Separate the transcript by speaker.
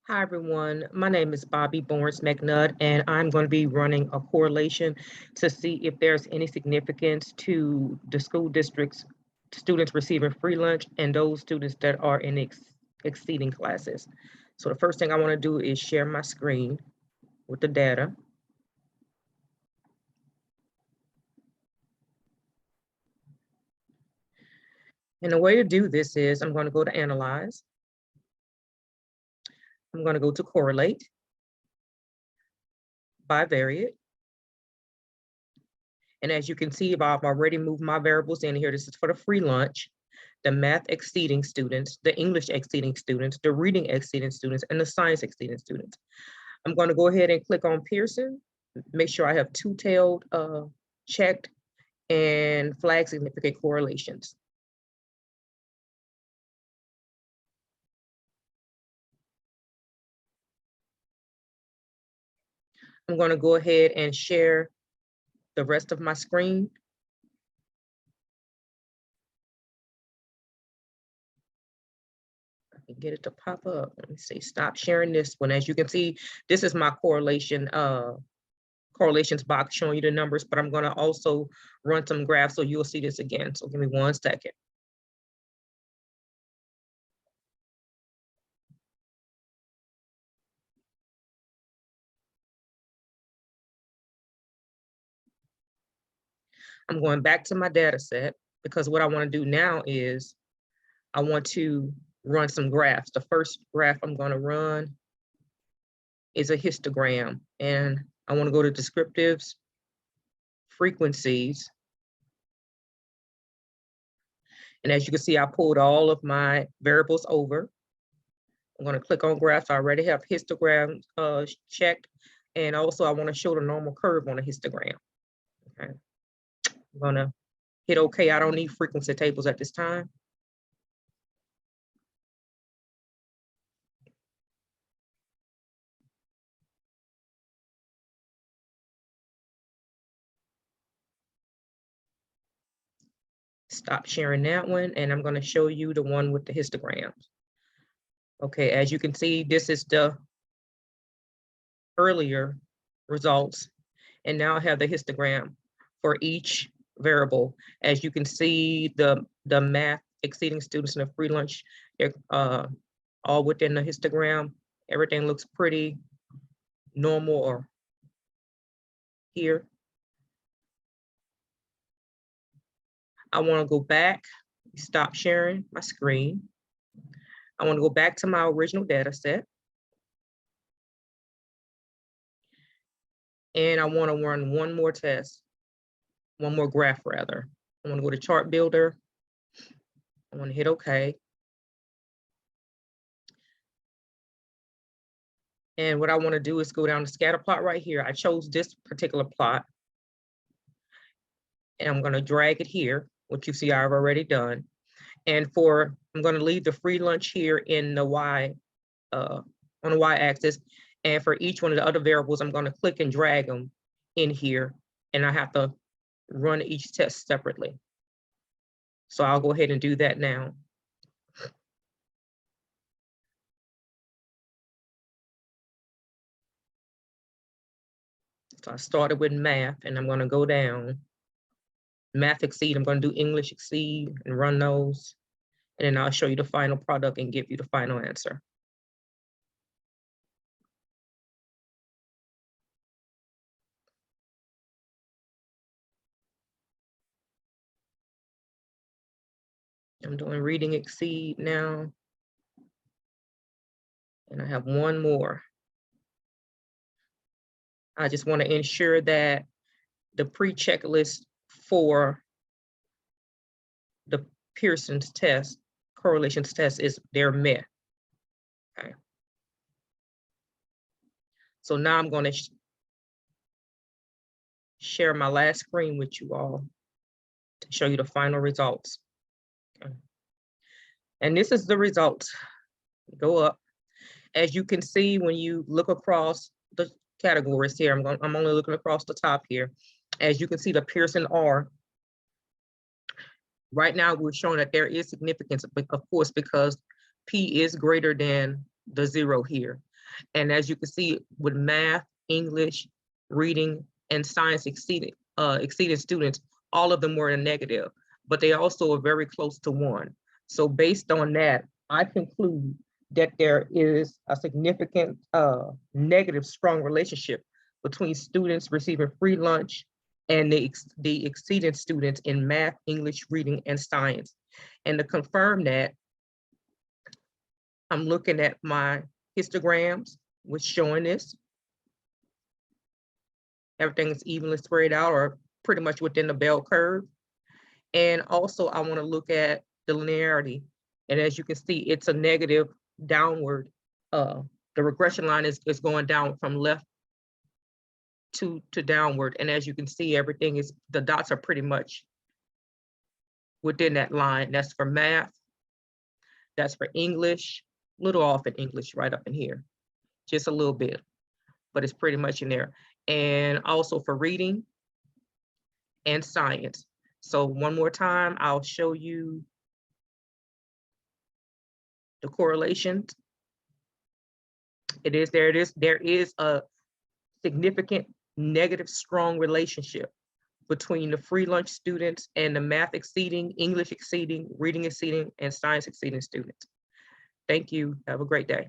Speaker 1: Hi, everyone. My name is Bobby Bournes-McNutt, and I'm going to be running a correlation to see if there's any significance to the school district's students receiving free lunch and those students that are in exceeding classes. So the first thing I want to do is share my screen with the data. And the way to do this is I'm going to go to Analyze. I'm going to go to Correlate, Bivariate. And as you can see, I've already moved my variables in here. This is for the free lunch, the math exceeding students, the English exceeding students, the reading exceeding students, and the science exceeding students. I'm going to go ahead and click on Pearson, make sure I have two-tailed checked, and flag significant correlations. I'm going to go ahead and share the rest of my screen. I can get it to pop up. Let me see, stop sharing this one. As you can see, this is my correlations box showing you the numbers, but I'm going to also run some graphs so you'll see this again. So give me 1 second. I'm going back to my data set because what I want to do now is I want to run some graphs. The first graph I'm going to run is a histogram, and I want to go to descriptives, frequencies. And as you can see, I pulled all of my variables over. I'm going to click on graphs. I already have histograms checked. And also I want to show the normal curve on a histogram. Okay. I'm going to hit OK. I don't need frequency tables at this time. Stop sharing that one, and I'm going to show you the one with the histograms. Okay, as you can see, this is the earlier results, and now I have the histogram for each variable. As you can see, the math exceeding students in the free lunch, all within the histogram. Everything looks pretty normal or here. I want to go back, stop sharing my screen. I want to go back to my original data set. And I want to run one more test, one more graph rather. I want to go to chart builder. I want to hit OK. And what I want to do is go down to scatter plot right here. I chose this particular plot. And I'm going to drag it here, which you see I've already done. And I'm going to leave the free lunch here in the Y, on the Y axis. And for each one of the other variables, I'm going to click and drag them in here. And I have to run each test separately. So I'll go ahead and do that now. So I started with math, and I'm going to go down. Math exceed, I'm going to do English exceed and run those. And then I'll show you the final product and give you the final answer. I'm doing reading exceed now. And I have one more. I just want to ensure that the pre-checklist for the Pearson's test, correlations test, they're met. Okay. So now I'm going to share my last screen with you all to show you the final results. Okay. And this is the results. Go up. As you can see, when you look across the categories here, I'm only looking across the top here. As you can see, the Pearson R Right now, we're showing that there is significance, of course, because P is greater than the 0 here. And as you can see, with math, English, reading, and science exceeding students, all of them were in negative, but they also are very close to 1. So based on that, I conclude that there is a significant negative strong relationship between students receiving free lunch and the exceeding students in math, English, reading, and science. And to confirm that, I'm looking at my histograms, which showing this. Everything is evenly spread out or pretty much within the bell curve. And also I want to look at the linearity. And as you can see, it's a negative downward. The regression line is going down from left to downward. And as you can see, everything is, the dots are pretty much within that line. That's for math. That's for English, a little off in English right up in here, just a little bit, but it's pretty much in there. And also for reading and science. So one more time, I'll show you the correlations. There is a significant negative strong relationship between the free lunch students and the math exceeding, English exceeding, reading exceeding, and science exceeding students. Thank you. Have a great day.